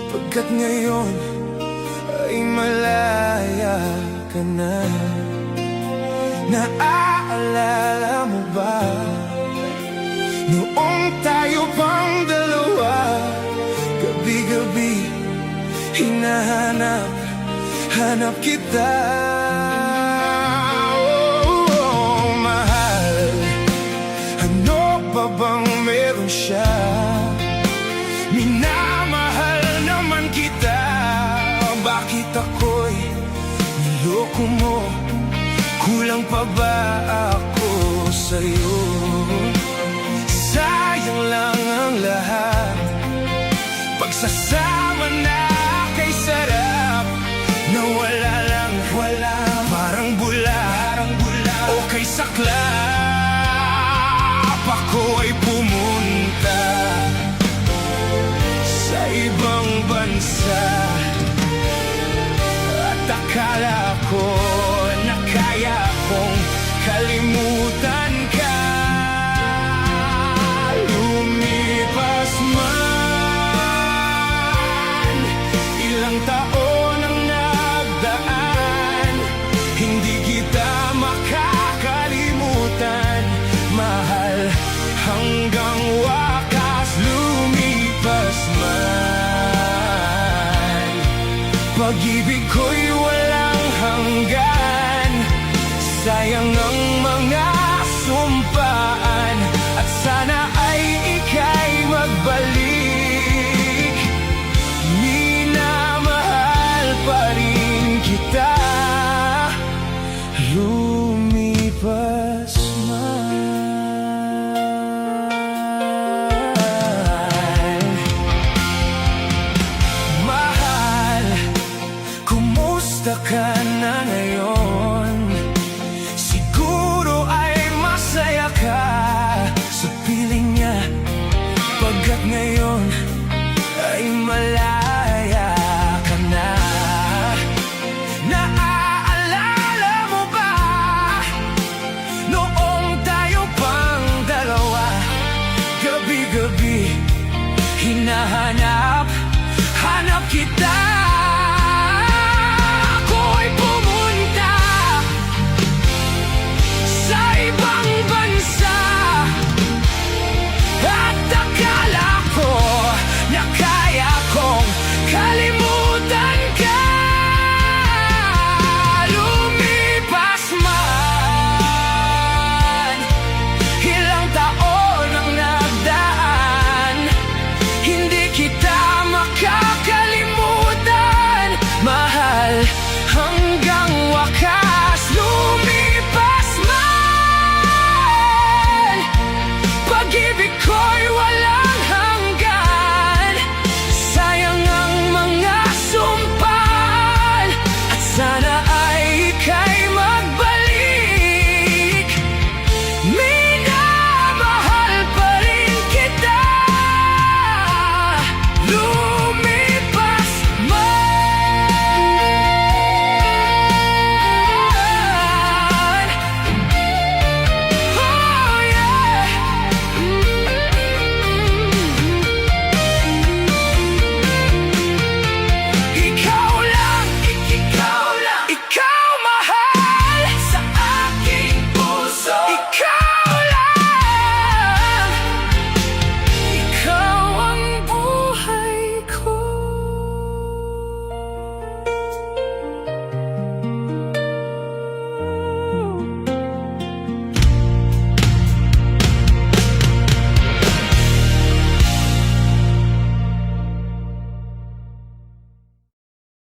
Pagkat ngayon ay malaya ka na. Naaalala mo ba noong tayo pang dalawa? Gabi-gabi hinahanap kita. Oh, mahal, ano pa bang meron siya? Minamahal naman kita. Bakit ako'y niloko mo? Kulang pa ba ako sa'yo? Sayang lang ang lahat. Pagsasama na kay sarap na wala lang, parang bula o kay saklap. Ako ay pumunta sa ibang bansa at akala ko na kaya kong kalimutan ka. Lumipas man ilang taon ang nagdaan, hindi kita makakalimutan, mahal, hanggang wakas. Lumipas man, pag-ibig ko'y walang hanggan. Sayang ang